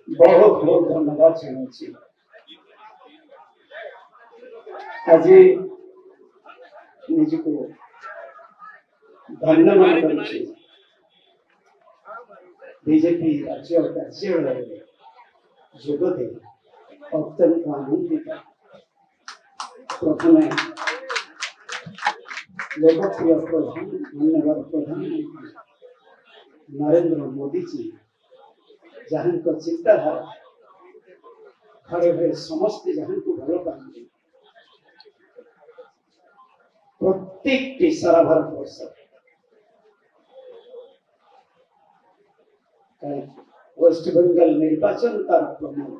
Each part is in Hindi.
बहुत बहुत धन्यवाद जनाऊँ। आज निजको धन्यवाद करुच्ची। बीजेपी राज्य कार्यालय जोगदे अत्यंत आनंदित। प्रथम लोकप्रिय प्रधान माननीय प्रधानमंत्री नरेंद्र मोदी जी जहां को चिंताधारा घरे घरे समस्त जहां को भल पाते प्रत्येक सारा भारत वर्ष वेस्ट बंगाल निर्वाचन तार प्रमाण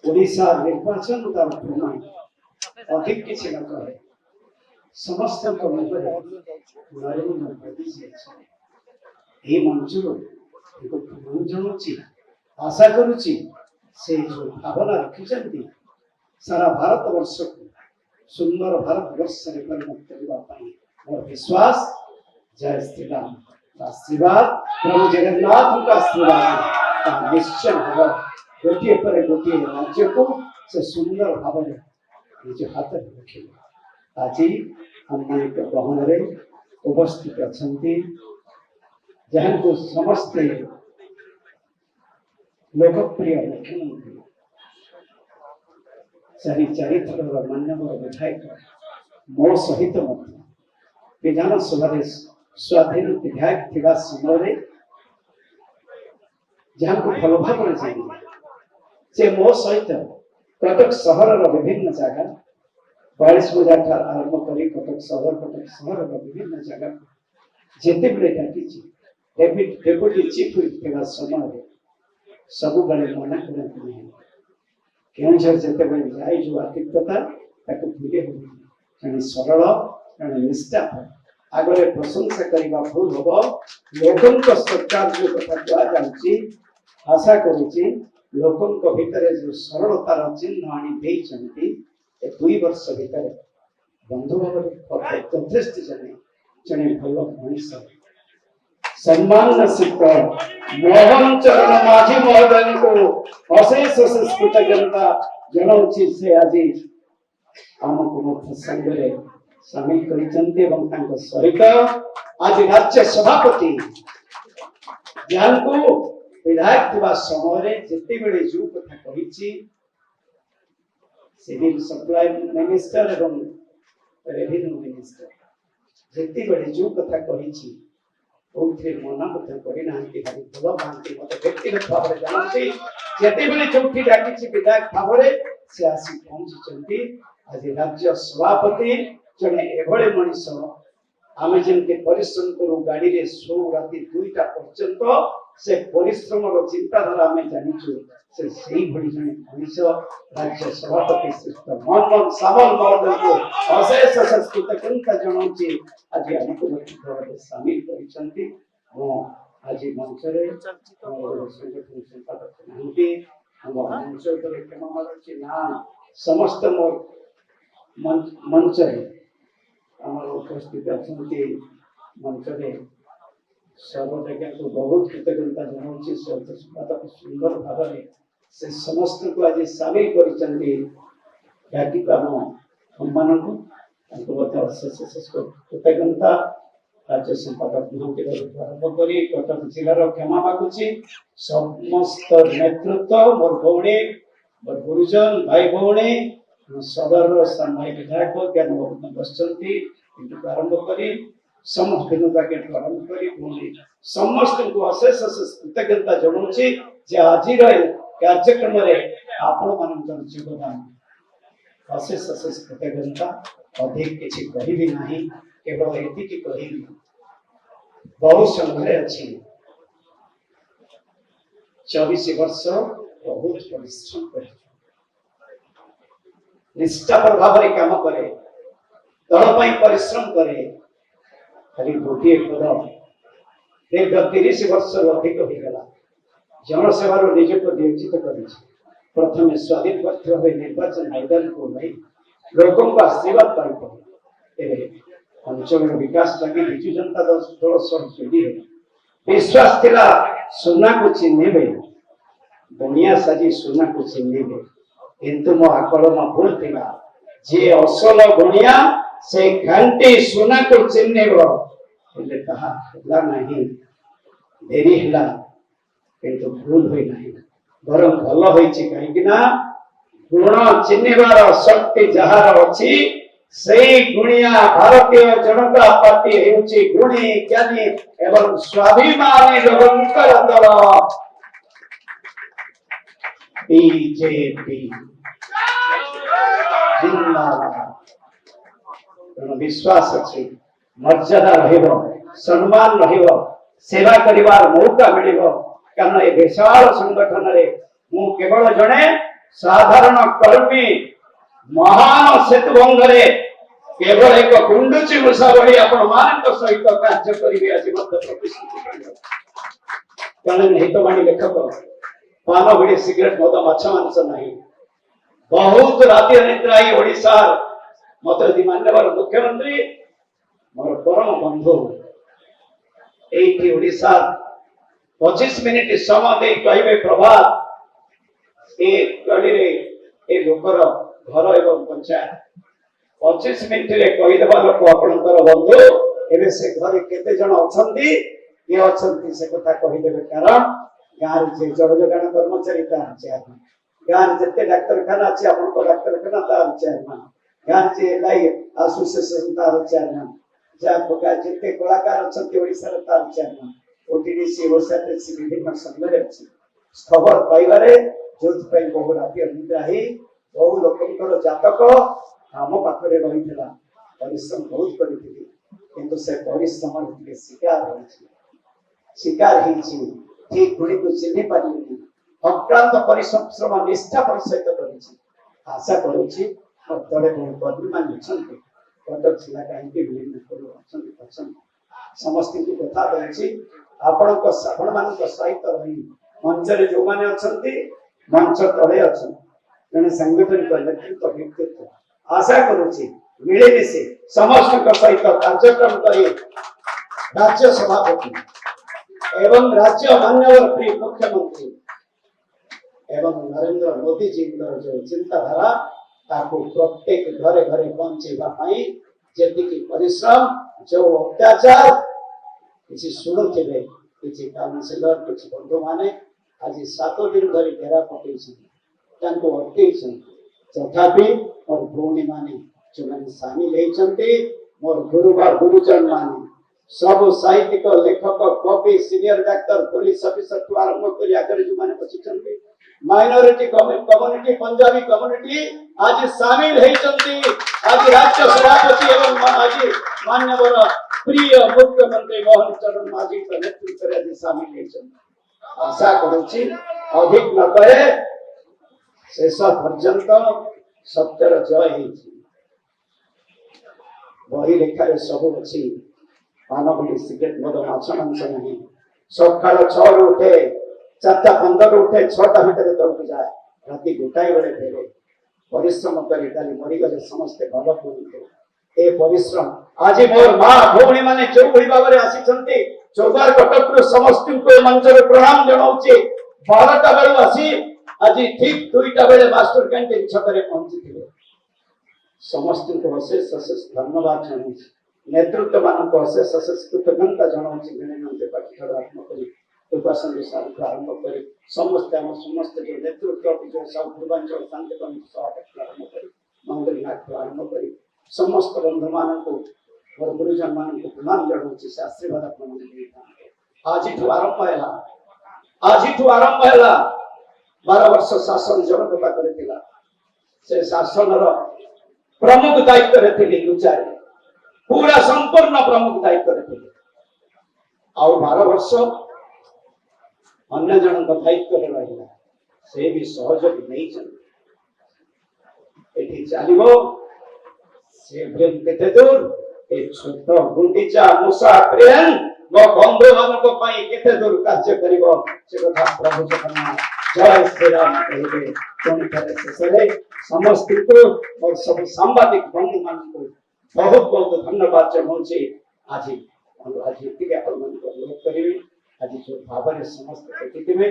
ओडिशा निर्वाचन तार प्रमाण अधिक किसी न कहे समस्त मुहरे नरेंद्र मोदी जी मंच प्रणाम जनाऊँ। आशा करुच्ची से जो भावना रखिंट सारा भारत वर्ष को सुंदर भारत वर्ष में परिणत करने मोर विश्वास। जय श्री राम आशीर्वाद प्रभु जगन्नाथ का आशीर्वाद निश्चय हम गोटे पर गोटे राज्य को से सुंदर भाव में निज हाथ में रखे। आज हम गहन में उपस्थित अच्छा जहां को समस्ते लोकप्रिय मुख्यमंत्री चारि थर मान्यवर विधायक मो सहित विधानसभा स्वाधीन विधायक थिबा समय जहां को भल भाव से मो सहित कटक सहर विभिन्न जगह 42,000 आरंभ कर कटक सहर विभिन्न जगह जिते बड़े डाकी डेप्यूटी चीफ थिबा समय सब बड़े मना करते केउझर जिते बड़े जाए जो आतिथ्यता भूले जड़े सरल जड़े निष्ठा आगे प्रशंसा करने भूल हम लोकों सरकार जो कथा कहुच्छी आशा करुच्ची लोकों भितर जो सरलतार चिन्ह आनी 2 वर्ष भितर बंधु भाव यथेष्ट जने जड़े भल मनीष सम्मान मोहन चरण माझी महोदय को अशेष अशेष कृतज्ञता जनाऊँ। से आज आमको संगे सामिल कर सहित आज राज्य सभापति जहां को विधायक थिबा समय जिते बड़े जो कथा कही सिविल सप्लाई मिनिस्टर एवं रेवेन्यू मिनिस्टर जिते बड़े जो कथा कही मना करना भल पाती मत व्यक्तिगत भाव में जानते जिते बड़े जो डाकी विधायक भाव में से आसी पहुंची आज राज्य सभापति जड़े एभले मनीष आम जमी परिश्रम करूँ गाड़ी रे शो राति 2टा पर्यंत से परिश्रम चिंताधारा आम जाचु से जड़े मनीष राज्य सभापति श्रेष्ठ मनमोहन सामल महोदय को अशेष अशेष कृतज्ञता जनाऊँ। आज आमको सामिल कर आज मंच संगठन संपादक मंच क्षमा मांगी ना समस्त मोर मंच उपस्थित अच्छा मंच में सब जगह को बहुत कृतज्ञता जनाऊँ। संपादक सुंदर भाव में से समस्त को आज सामिल कर कृतज्ञता राज्य संपादक आरंभ कर कटक जिलार क्षमा मागुची समस्त नेतृत्व मोर भौणी मोर गुरुजन भाई भौणी सदर सामायिक विधायक ज्ञान बस आरंभ कर समस्त आरंभ कर समस्त को अशेष अशेष कृतज्ञता जनाऊँ। आज कार्यक्रम आपण मान योगदान अशेष अशेष कृतज्ञता अधिक किसी कहबी ना केवल एति कहबी बहुत समय अच्छी 24 वर्ष बहुत परिश्रम कर निष्ठापर भाव में काम करे दल परिश्रम करे खाली गोटे पद दीर्घ 30 वर्ष अधिक होगा जनसेवार निजक नियोजित कर प्रथम स्वाधीन भाव निर्वाचन मैदान को नहीं लोकों का आशीर्वाद पाई अंचल विकास लगे विजु जनता दल सह जोड़ी विश्वास थिला सुना को चिन्हे दुनिया साजी सुना को चिन्हिबे किंतु मो आकलन भूल थिला जे असल गुणिया से घंटी सुना को चिन्हिबो हेले कहा होला नहीं देरी होला किंतु भूल होई नहीं बरं भल होईची काहे कि ना गुण चिन्हिबार शक्ति जहार अछि सेई गुणिया भारतीय जनता पार्टी हेउची गुणी ज्ञानी एवं स्वाभिमानी लोकंकर दल बीजेपी जिंदाबाद विश्वास अछि मर्यादा रहिबो सम्मान रहिबो सेवा करिवार मौका मिलिबो कारण ए विशाल संगठन रे मु केवल जणे साधारण कर्मी महान सेतुभंग रे केवल एक गुंडुची मुसा भली आपण मानक सहित कार्य करिवे आज मध्य प्रतिष्ठित कारण हितवाणी लेखक पान भड़ी सिगरेट मद माछ मांस नहीं बहुत राति अनिद्राई ओडिशा मत मान्यवर मुख्यमंत्री मोर परम बंधु एठी ओडिशा 25 मिनिट समय दे कहबे प्रभात ए गड़ी रे ए लोकर घर एवं पंचायत 25 मिनिट रे कहि देबा लोक आपनकर बंधु एबे से घर केते जण अछंती के अछंती से कथा कहि देबे कारण गाँव जे जड़ जगाण कर्मचारी तार चेयरमैन गाँव जिते डाक्तरखाना अच्छे आपन डाक्तरखाना तार चेयरमैन गाँव जे लाई एसोसिएशन तार चेयरमैन जा पका जिते कलाकार अच्छे ओडिसा तार चेयरमैन ओटीडीसी ओसाटीसी विभिन्न संघ अच्छी खबर पाइबारे जोथ पई बहु राति अनिद्रा ही बहु लोकंकर जातक आम पाखरे रहिथिला परिश्रम बहुत करिथिले किंतु से परिश्रम के शिकार हिची ठीक गुणी को चिन्ह पारिबे अक्रांत परिश्रम निष्ठा परिसहित करिछि आशा करूछि तले कोन कर्मीमान छन्ते कटक जिला काहेकि विभिन्न करू अछन समस्त की कथा दउछि आपण मानक सहित रही मंच रे जो माने अछन्ति मंच तले अछन जने संगठन नेतृत्व व्यक्तित्व आशा करूछि मिले मिसे समस्त का सहित कार्यक्रम करी राज्य सभापति एवं राज्य मान्यवर प्रिय मुख्यमंत्री एवं नरेंद्र मोदी जी जो चिंताधारा ताको प्रत्येक घरे घरे पहुंचेबा पई जेति की परिश्रम जो अत्याचार किसी शुणुथिबे किसी काउंसिलर किसी बंधु माने आज 7 दिन धरी घेरा पकेछि तांको अटकेछि तथापि और भूमि माने जो माने शामिल हेचंती मोर गुरुजन माने सब साहित्यिक लेखक कवि सीनियर डाक्टर पुलिस ऑफिसर टू आरंभ करी आगे जो माने बचिछंती माइनॉरिटी कम्युनिटी पंजाबी कम्युनिटी आज शामिल हेचंती आज राज्य सभापति एवं आज माननीय प्रिय मुख्यमंत्री मोहन चरण माझी के नेतृत्व रे आज शामिल हेचंती आशा करूची अधिक न कहे शेष पर्यंत सत्यर जय हेची वही लेखा सब अछि पानी सिगरेट मद माछ मांस नहीं सकाल 6 उठे 4:15 उठे 6टा भितर तक जाए राति गोटाए बेले फेरे परिश्रम करी काली मरी गले समस्त भल पूरी ए परिश्रम आज मोर मां भौणी माने जो भई बाबरे आसी छंती चौदार कटक समस्त को मंच रे प्रणाम जणाउची 12टा बेले आसी आज ठीक 2टा बेले मास्टर कैंटीन छकरे पहुंची समस्त को अशेष धन्यवाद जणाउची नेतृत्व मानक अशेष कृतज्ञता जनाऊँ गणित पाठ्य आरंभ कर उपासन साधु आरंभ कर समस्त समस्त जो नेतृत्व जो सब पूर्वांचल शांति कमिटी सभापति आरंभ कर मंगलनाथ आरंभ कर समस्त बंधु मान मोर गुरुजन मान प्रणाम जनाऊँ से आशीर्वाद आज आरंभ है 12 वर्ष शासन जनकता करथिला से शासन प्रमुख दायित्व रे लुचारी पूरा संपूर्ण प्रमुख दायित्व रे आउ 12 वर्ष अन्य जन दायित्व रे रहिला से भी सहयोग नहीं चल एठी चलिबो से प्रेम केते दूर ए छोट गुंडीचा मुसा प्रेम गो बंधु मानक पई केते दूर कार्य करिवो से कथा प्रभु जगन्नाथ जय श्री राम कहिबे कोन करे से समस्त को और सब सांबादिक बंधु मानक बहुत बहुत धन्यवाद जनाऊँ आज आज अपन मन को लोक करिवे आज जो भावने समस्त देखिथिबे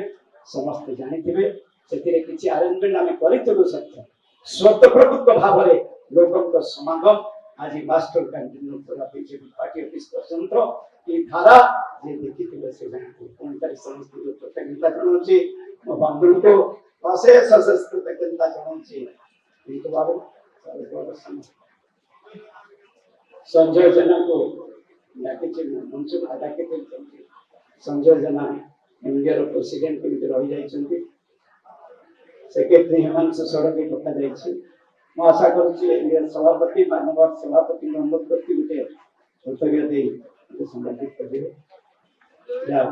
समस्त जानिथिबे सेतिरे किछि अरेंजमेंट आमे करितलु सत्य स्वतःप्रभुत्व भावरे लोकक समागम आज मास्टर कैंटीन पूरा बीजेपी पार्टी ऑफिस स्वतंत्र ई धारा जे देखिथिबे से जानते कोनतारी समस्त जो कृतज्ञता जणाउछि मो बंधु को अशेष अशेष कृतज्ञता जणाउछि इनको बाबू संजय जना को डाकिछि मंच डाकिछि संजय जना इंडिया रो प्रेसिडेंट के रही जाइछन्ति सेक्रेटरी हिमांशु सड़क पठा जाइछि मैं आशा करुच्ची इंडिया सभापति माननीय सभापति अनुरोध करती गोटे कर्तव्य दे संबोधित करेंगे जा